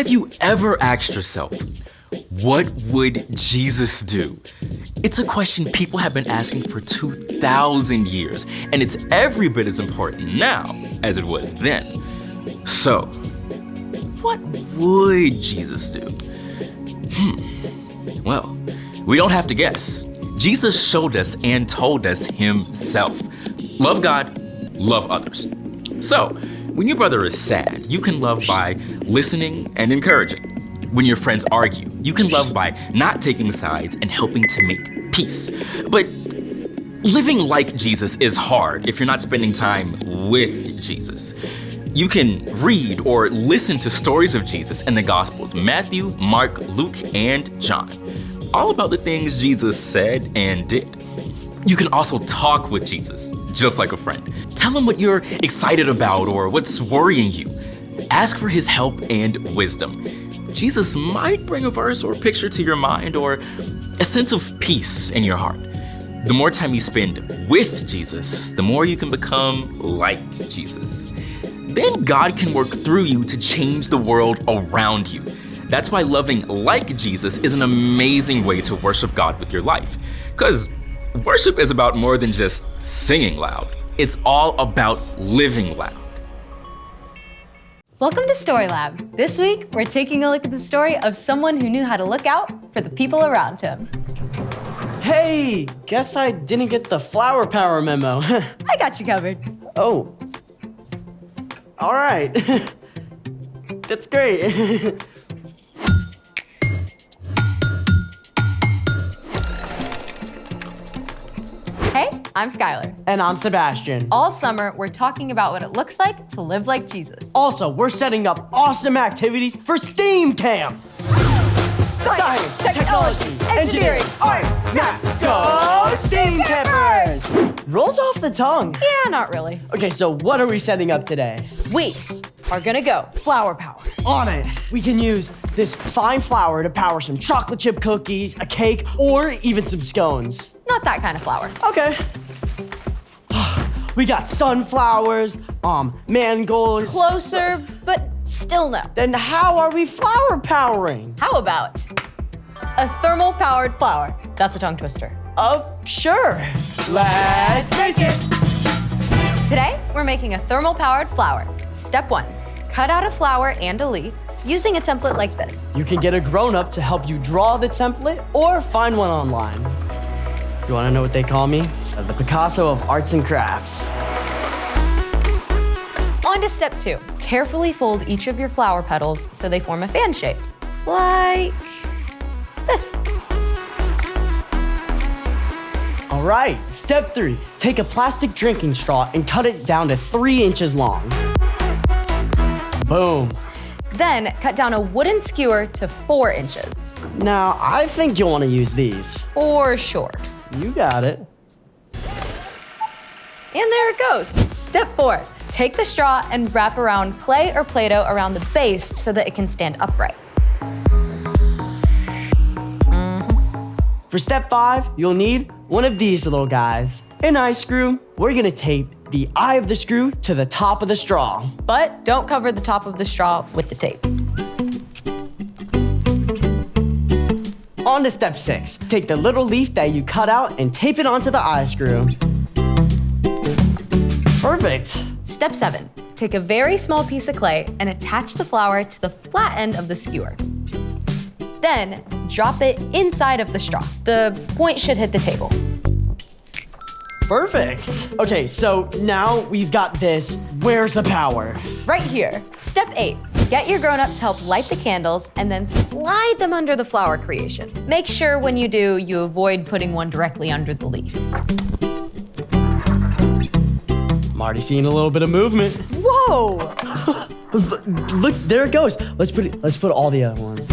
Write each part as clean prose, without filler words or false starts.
Have you ever asked yourself, what would Jesus do? It's a question people have been asking for 2,000 years, and it's every bit as important now as it was then. So, what would Jesus do? Well, we don't have to guess. Jesus showed us and told us himself. Love God, love others. So, when your brother is sad, you can love by listening and encouraging. When your friends argue, you can love by not taking sides and helping to make peace. But living like Jesus is hard if you're not spending time with Jesus. You can read or listen to stories of Jesus in the Gospels, Matthew, Mark, Luke, and John, all about the things Jesus said and did. You can also talk with Jesus, just like a friend. Tell him what you're excited about or what's worrying you. Ask for his help and wisdom. Jesus might bring a verse or picture to your mind or a sense of peace in your heart. The more time you spend with Jesus, the more you can become like Jesus. Then God can work through you to change the world around you. That's why loving like Jesus is an amazing way to worship God with your life. Because worship is about more than just singing loud. It's all about living loud. Welcome to Story Lab. This week, we're taking a look at the story of someone who knew how to look out for the people around him. Hey, guess I didn't get the flower power memo. I got you covered. Oh. All right. That's great. Hey, I'm Skylar. And I'm Sebastian. All summer, we're talking about what it looks like to live like Jesus. Also, we're setting up awesome activities for STEAM Camp. Science, technology, engineering, art, math. Go STEAM Campers! Rolls off the tongue. Yeah, not really. Okay, so what are we setting up today? We are gonna go flower power. On it. We can use this fine flour to power some chocolate chip cookies, a cake, or even some scones. Not that kind of flower. Okay. We got sunflowers, mangolds. Closer, but still no. Then how are we flower powering? How about a thermal powered flower? That's a tongue twister. Sure. Let's make it. Today, we're making a thermal powered flower. Step 1, cut out a flower and a leaf using a template like this. You can get a grown-up to help you draw the template or find one online. You wanna know what they call me? The Picasso of arts and crafts. On to step 2. Carefully fold each of your flower petals so they form a fan shape, like this. All right, step 3. Take a plastic drinking straw and cut it down to 3 inches long. Boom. Then cut down a wooden skewer to 4 inches. Now, I think you'll wanna use these. For sure. You got it. And there it goes. Step 4, take the straw and wrap around clay or Play-Doh around the base so that it can stand upright. For step 5, you'll need one of these little guys. An eye screw. We're gonna tape the eye of the screw to the top of the straw. But don't cover the top of the straw with the tape. On to step 6. Take the little leaf that you cut out and tape it onto the eye screw. Perfect. Step 7, take a very small piece of clay and attach the flower to the flat end of the skewer. Then drop it inside of the straw. The point should hit the table. Perfect. Okay, so now we've got this. Where's the power? Right here. Step 8, get your grown-up to help light the candles and then slide them under the flower creation. Make sure when you do, you avoid putting one directly under the leaf. I'm already seeing a little bit of movement. Whoa! Look, there it goes. Let's put all the other ones.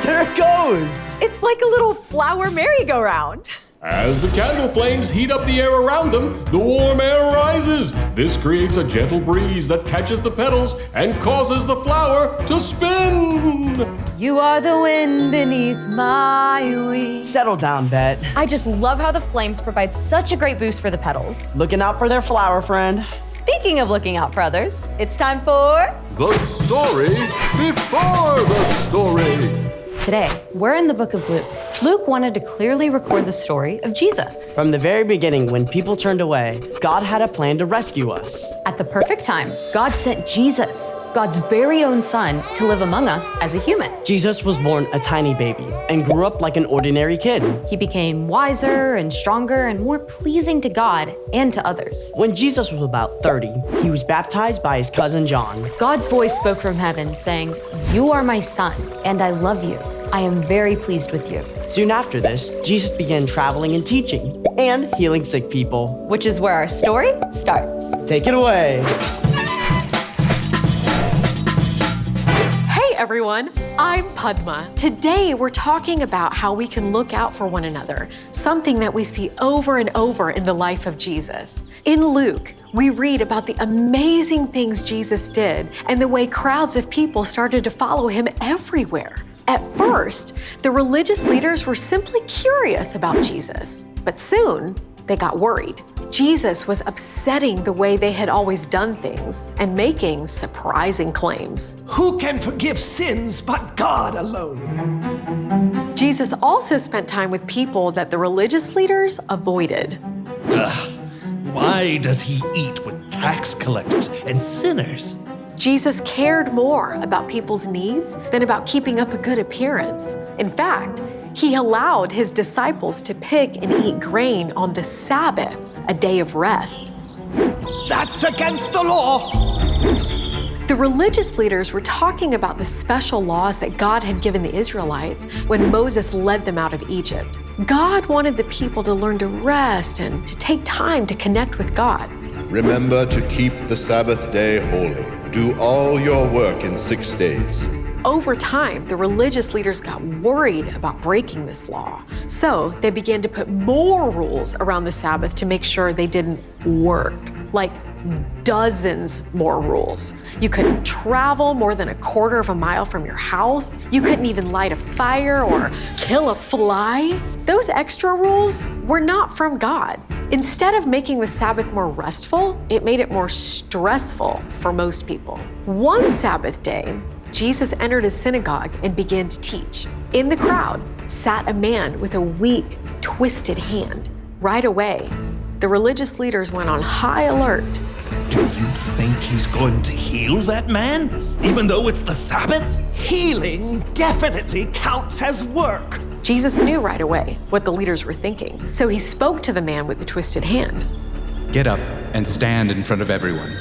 There it goes. It's like a little flower merry-go-round. As the candle flames heat up the air around them, the warm air rises. This creates a gentle breeze that catches the petals and causes the flower to spin. You are the wind beneath my wings. Settle down, Bet. I just love how the flames provide such a great boost for the petals. Looking out for their flower friend. Speaking of looking out for others, it's time for... The story before the story. Today, we're in the book of Luke. Luke wanted to clearly record the story of Jesus. From the very beginning, when people turned away, God had a plan to rescue us. At the perfect time, God sent Jesus, God's very own son, to live among us as a human. Jesus was born a tiny baby and grew up like an ordinary kid. He became wiser and stronger and more pleasing to God and to others. When Jesus was about 30, he was baptized by his cousin John. God's voice spoke from heaven saying, "You are my son, and I love you. I am very pleased with you." Soon after this, Jesus began traveling and teaching and healing sick people. Which is where our story starts. Take it away. Hey everyone, I'm Padma. Today we're talking about how we can look out for one another, something that we see over and over in the life of Jesus. In Luke, we read about the amazing things Jesus did and the way crowds of people started to follow him everywhere. At first, the religious leaders were simply curious about Jesus, but soon they got worried. Jesus was upsetting the way they had always done things and making surprising claims. Who can forgive sins but God alone? Jesus also spent time with people that the religious leaders avoided. Why does he eat with tax collectors and sinners? Jesus cared more about people's needs than about keeping up a good appearance. In fact, he allowed his disciples to pick and eat grain on the Sabbath, a day of rest. That's against the law! The religious leaders were talking about the special laws that God had given the Israelites when Moses led them out of Egypt. God wanted the people to learn to rest and to take time to connect with God. Remember to keep the Sabbath day holy. Do all your work in 6 days. Over time, the religious leaders got worried about breaking this law. So they began to put more rules around the Sabbath to make sure they didn't work, like dozens more rules. You couldn't travel more than 1/4 of a mile from your house. You couldn't even light a fire or kill a fly. Those extra rules were not from God. Instead of making the Sabbath more restful, it made it more stressful for most people. One Sabbath day, Jesus entered a synagogue and began to teach. In the crowd sat a man with a weak, twisted hand. Right away, the religious leaders went on high alert. Do you think he's going to heal that man, even though it's the Sabbath? Healing definitely counts as work. Jesus knew right away what the leaders were thinking, so he spoke to the man with the twisted hand. Get up and stand in front of everyone.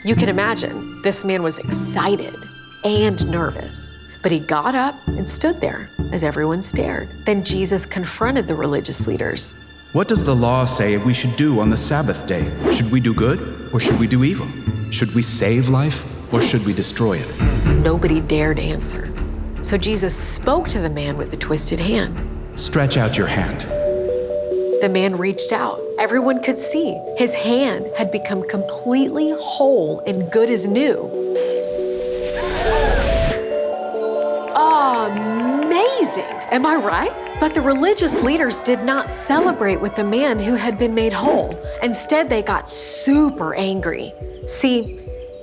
You can imagine, this man was excited and nervous, but he got up and stood there as everyone stared. Then Jesus confronted the religious leaders. What does the law say we should do on the Sabbath day? Should we do good or should we do evil? Should we save life or should we destroy it? Nobody dared answer. So Jesus spoke to the man with the twisted hand. Stretch out your hand. The man reached out. Everyone could see his hand had become completely whole and good as new. Amazing! Am I right? But the religious leaders did not celebrate with the man who had been made whole. Instead, they got super angry. See,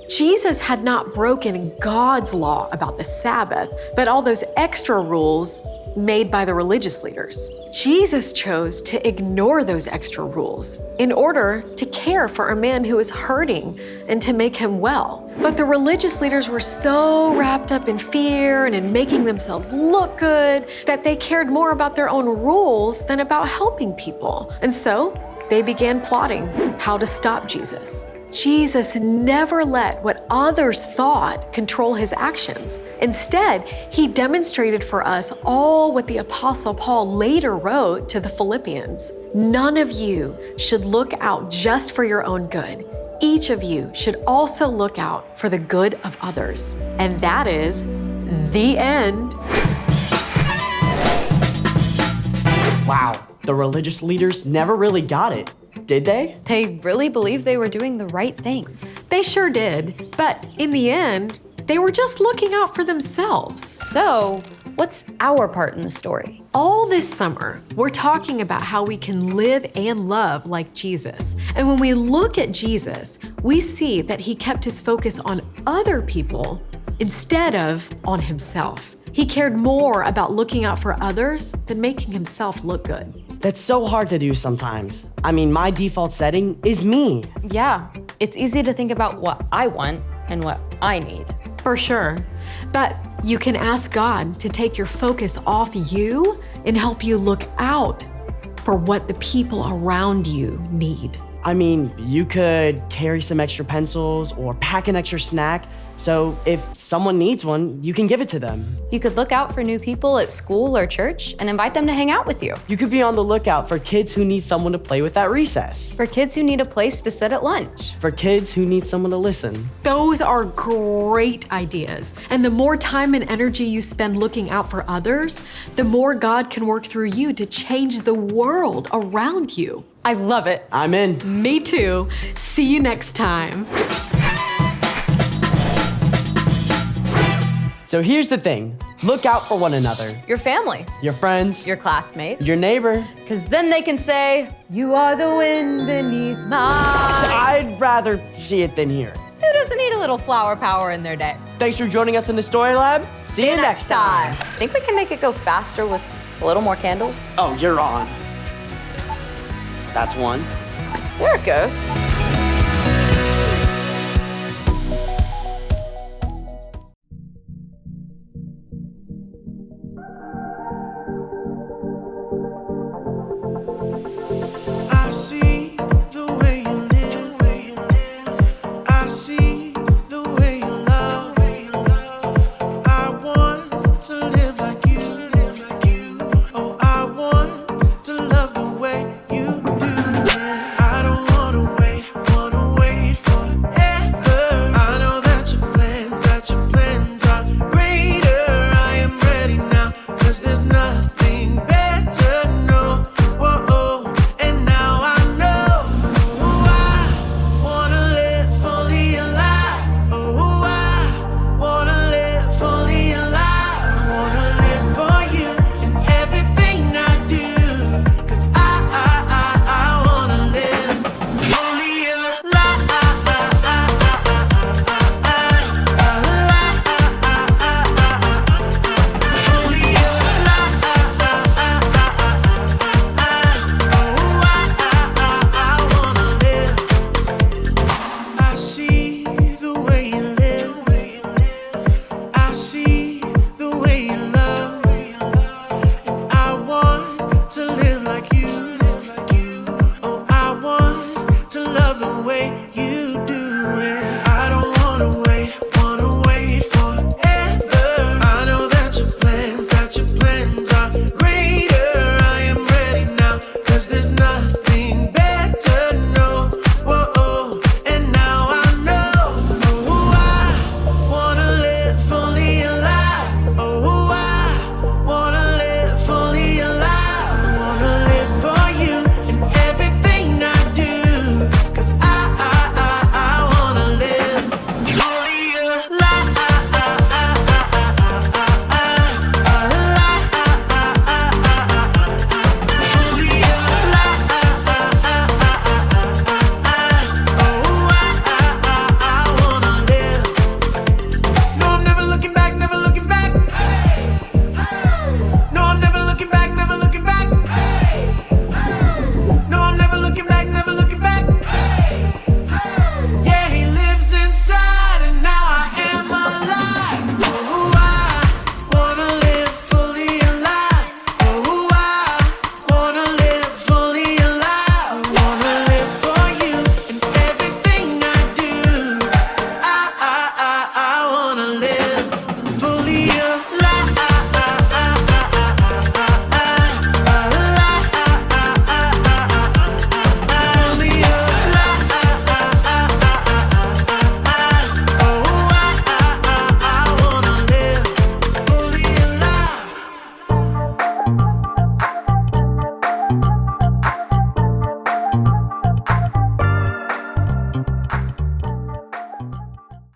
Jesus had not broken God's law about the Sabbath, but all those extra rules made by the religious leaders. Jesus chose to ignore those extra rules in order to care for a man who was hurting and to make him well. But the religious leaders were so wrapped up in fear and in making themselves look good that they cared more about their own rules than about helping people. And so they began plotting how to stop Jesus. Jesus never let what others thought control his actions. Instead, he demonstrated for us all what the Apostle Paul later wrote to the Philippians. None of you should look out just for your own good. Each of you should also look out for the good of others. And that is the end. Wow, the religious leaders never really got it, did they? They really believed they were doing the right thing. They sure did, but in the end, They were just looking out for themselves. So, what's our part in the story? All this summer, we're talking about how we can live and love like Jesus. And when we look at Jesus, we see that he kept his focus on other people instead of on himself. He cared more about looking out for others than making himself look good. That's so hard to do sometimes. I mean, my default setting is me. Yeah, it's easy to think about what I want and what I need. For sure. But you can ask God to take your focus off you and help you look out for what the people around you need. I mean, you could carry some extra pencils or pack an extra snack. So if someone needs one, you can give it to them. You could look out for new people at school or church and invite them to hang out with you. You could be on the lookout for kids who need someone to play with at recess. For kids who need a place to sit at lunch. For kids who need someone to listen. Those are great ideas. And the more time and energy you spend looking out for others, the more God can work through you to change the world around you. I love it. I'm in. Me too. See you next time. So here's the thing. Look out for one another. Your family, Your friends. your classmates. Your neighbor. Because then they can say, "You are the wind beneath my..." I'd rather see it than hear. Who doesn't need a little flower power in their day? Thanks for joining us in the Story Lab. See you next time. Think we can make it go faster with a little more candles? Oh, you're on. That's one. There it goes. I see